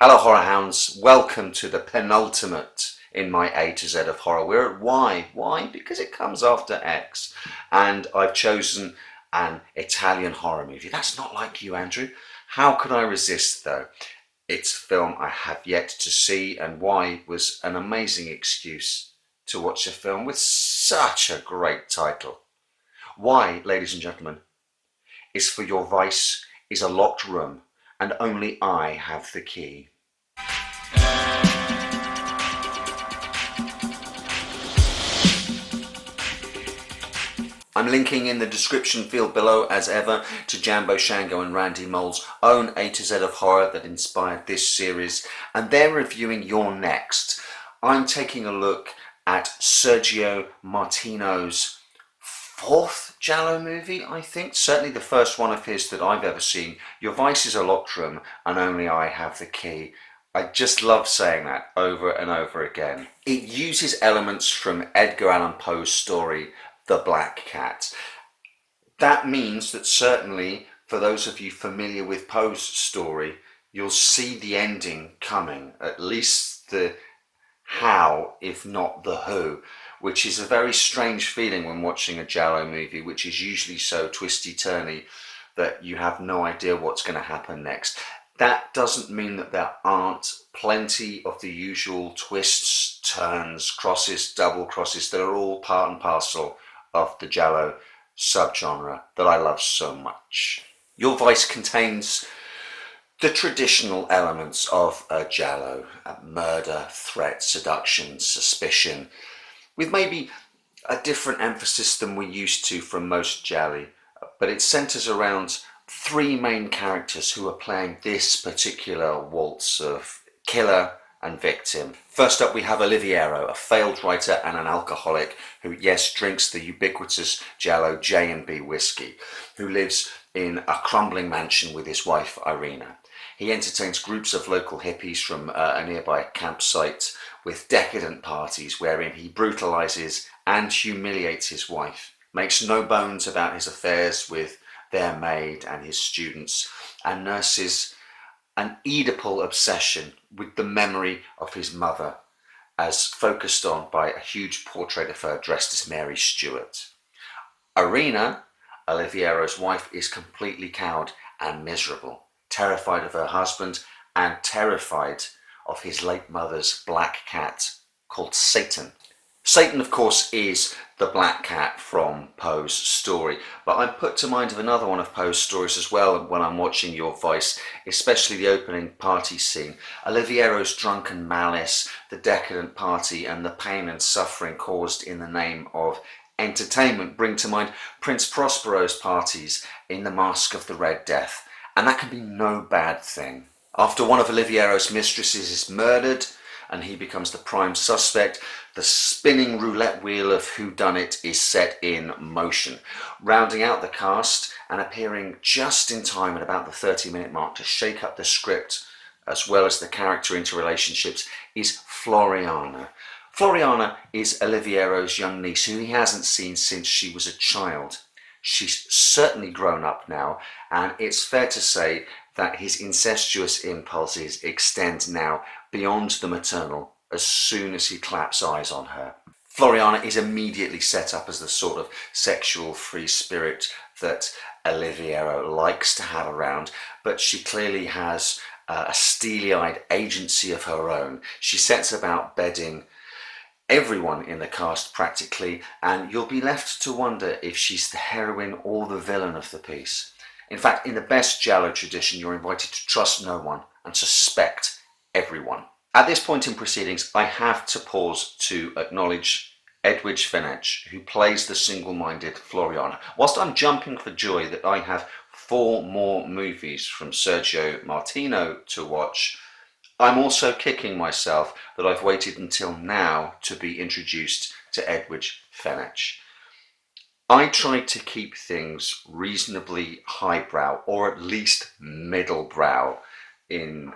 Hello horror hounds, welcome to the penultimate in my A to Z of horror. We're at Y. Why? Because it comes after X. And I've chosen an Italian horror movie. That's not like you, Andrew. How could I resist though? It's a film I have yet to see, and Y was an amazing excuse to watch a film with such a great title. Y, ladies and gentlemen, is for your vice is a locked room, and only I have the key. I'm linking in the description field below, as ever, to Jambo Shango and Randy Mole's own A to Z of horror that inspired this series, and they're reviewing You're Next. I'm taking a look at Sergio Martino's fourth giallo movie, I think. Certainly the first one of his that I've ever seen. Your vice is a locked room, and only I have the key. I just love saying that over and over again. It uses elements from Edgar Allan Poe's story, The Black Cat. That means that certainly for those of you familiar with Poe's story, you'll see the ending coming, at least the how, if not the who, which is a very strange feeling when watching a giallo movie, which is usually so twisty-turny that you have no idea what's going to happen next. That doesn't mean that there aren't plenty of the usual twists, turns, crosses, double crosses that are all part and parcel of the giallo subgenre that I love so much. Your Vice contains the traditional elements of a giallo: murder, threat, seduction, suspicion, with maybe a different emphasis than we're used to from most gialli, but it centres around three main characters who are playing this particular waltz of killer and victim. First up we have Oliviero, a failed writer and an alcoholic who, yes, drinks the ubiquitous giallo J&B whiskey, who lives in a crumbling mansion with his wife Irina. He entertains groups of local hippies from a nearby campsite with decadent parties wherein he brutalizes and humiliates his wife, makes no bones about his affairs with their maid and his students, and nurses an Oedipal obsession with the memory of his mother, as focused on by a huge portrait of her dressed as Mary Stuart. Irina, Oliviero's wife, is completely cowed and miserable, terrified of her husband and terrified of his late mother's black cat called Satan. Satan, of course, is the black cat from Poe's story, but I'm put to mind of another one of Poe's stories as well when I'm watching Your Vice, especially the opening party scene. Oliviero's drunken malice, the decadent party, and the pain and suffering caused in the name of entertainment bring to mind Prince Prospero's parties in The Mask of the Red Death, and that can be no bad thing. After one of Oliviero's mistresses is murdered and he becomes the prime suspect, the spinning roulette wheel of whodunit is set in motion. Rounding out the cast and appearing just in time at about the 30-minute mark to shake up the script as well as the character interrelationships is Floriana. Floriana is Oliviero's young niece who he hasn't seen since she was a child. She's certainly grown up now, and it's fair to say that his incestuous impulses extend now beyond the maternal as soon as he claps eyes on her. Floriana is immediately set up as the sort of sexual free spirit that Oliviero likes to have around, but she clearly has a steely-eyed agency of her own. She sets about bedding everyone in the cast practically, and you'll be left to wonder if she's the heroine or the villain of the piece. In fact, in the best giallo tradition, you're invited to trust no one and suspect everyone. At this point in proceedings, I have to pause to acknowledge Edwidge Fenech, who plays the single-minded Floriana. Whilst I'm jumping for joy that I have 4 more movies from Sergio Martino to watch, I'm also kicking myself that I've waited until now to be introduced to Edwidge Fenech. I tried to keep things reasonably highbrow, or at least middlebrow, in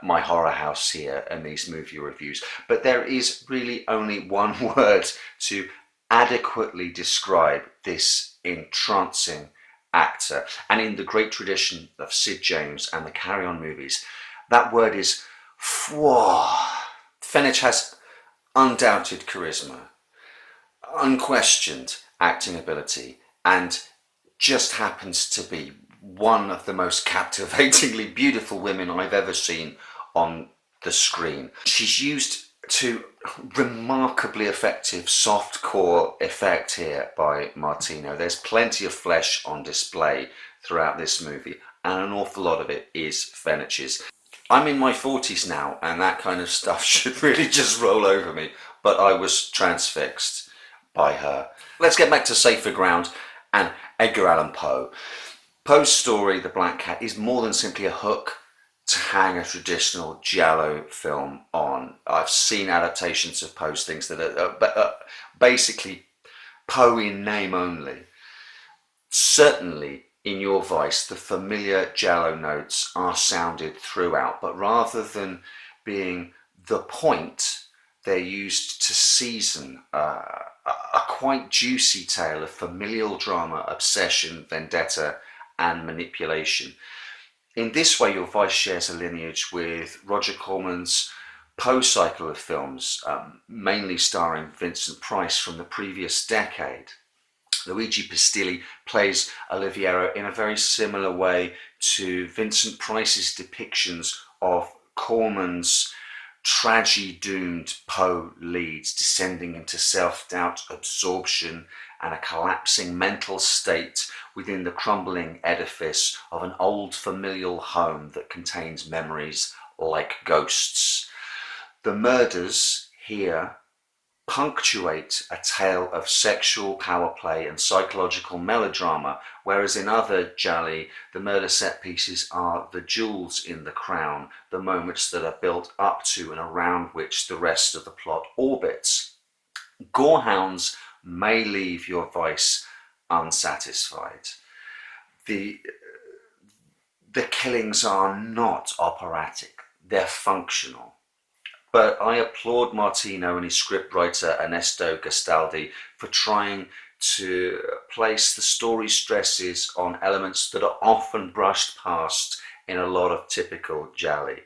my horror house here and these movie reviews, but there is really only one word to adequately describe this entrancing actor, and in the great tradition of Sid James and the Carry On movies, that word is Whoa. Fenech has undoubted charisma, unquestioned acting ability, and just happens to be one of the most captivatingly beautiful women I've ever seen on the screen. She's used to remarkably effective soft core effect here by Martino. There's plenty of flesh on display throughout this movie, and an awful lot of it is Fenech's. I'm in my 40s now, and that kind of stuff should really just roll over me, but I was transfixed by her. Let's get back to safer ground and Edgar Allan Poe. Poe's story, The Black Cat, is more than simply a hook to hang a traditional giallo film on. I've seen adaptations of Poe's things that are basically Poe in name only. Certainly, in your voice, the familiar giallo notes are sounded throughout, but rather than being the point, they're used to season a quite juicy tale of familial drama, obsession, vendetta, and manipulation. In this way, your voice shares a lineage with Roger Corman's Poe cycle of films, mainly starring Vincent Price from the previous decade. Luigi Pistilli plays Oliviero in a very similar way to Vincent Price's depictions of Corman's tragedy-doomed Poe leads, descending into self-doubt, absorption, and a collapsing mental state within the crumbling edifice of an old familial home that contains memories like ghosts. The murders here punctuate a tale of sexual power play and psychological melodrama, whereas in other gialli, the murder set pieces are the jewels in the crown, the moments that are built up to and around which the rest of the plot orbits. Gorehounds may leave your voice unsatisfied. The killings are not operatic, they're functional. But I applaud Martino and his scriptwriter Ernesto Gastaldi for trying to place the story's stresses on elements that are often brushed past in a lot of typical gialli: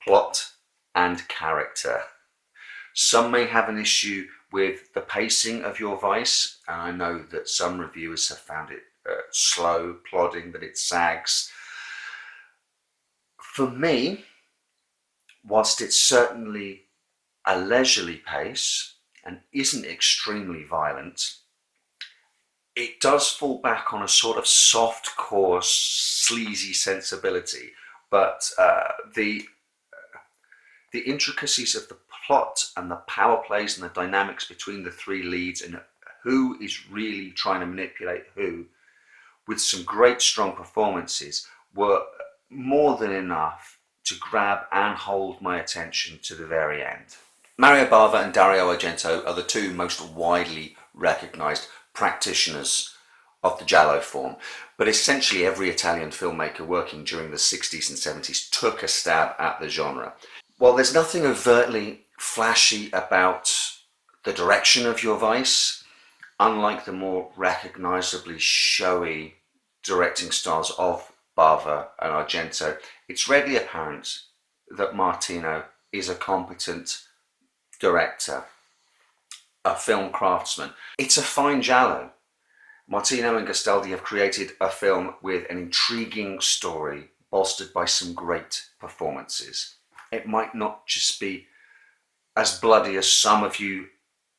plot and character. Some may have an issue with the pacing of your voice, and I know that some reviewers have found it slow, plodding, that it sags. For me, whilst it's certainly a leisurely pace and isn't extremely violent, it does fall back on a sort of soft core, sleazy sensibility. But the intricacies of the plot and the power plays and the dynamics between the three leads and who is really trying to manipulate who, with some great strong performances, were more than enough to grab and hold my attention to the very end. Mario Bava and Dario Argento are the two most widely recognised practitioners of the giallo form, but essentially every Italian filmmaker working during the 60s and 70s took a stab at the genre. While there's nothing overtly flashy about the direction of your voice, unlike the more recognisably showy directing styles of Bava and Argento, it's readily apparent that Martino is a competent director, a film craftsman. It's a fine giallo. Martino and Gastaldi have created a film with an intriguing story, bolstered by some great performances. It might not just be as bloody as some of you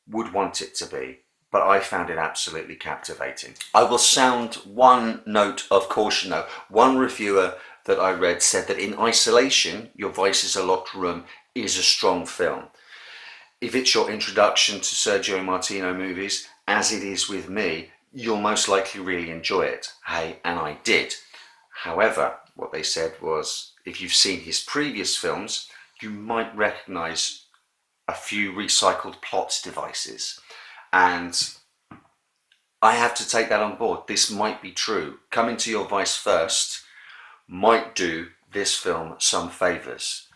would want it to be, but I found it absolutely captivating. I will sound one note of caution though. One reviewer that I read said that in isolation, Your Voice is a Locked Room is a strong film. If it's your introduction to Sergio Martino movies, as it is with me, you'll most likely really enjoy it. Hey, and I did. However, what they said was, if you've seen his previous films, you might recognise a few recycled plot devices. And I have to take that on board. This might be true. Coming to Your Voice first might do this film some favours.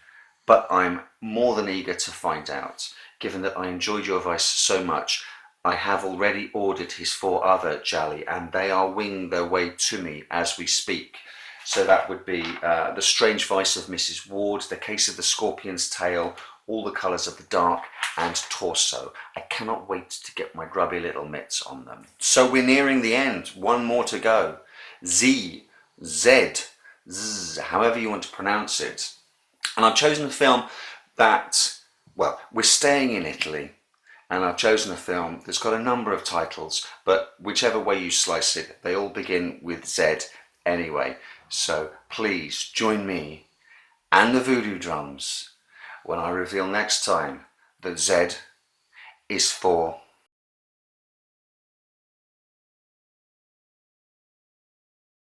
But I'm more than eager to find out. Given that I enjoyed Your Voice so much, I have already ordered his 4 other gialli, and they are winging their way to me as we speak. So that would be The Strange Vice of Mrs. Ward, The Case of the Scorpion's Tail, All the Colours of the Dark, and Torso. I cannot wait to get my grubby little mitts on them. So we're nearing the end. One more to go. Z, however you want to pronounce it. And I've chosen a film that, well, we're staying in Italy, and I've chosen a film that's got a number of titles, but whichever way you slice it, they all begin with Z anyway. So please join me and the voodoo drums when I reveal next time that Z is for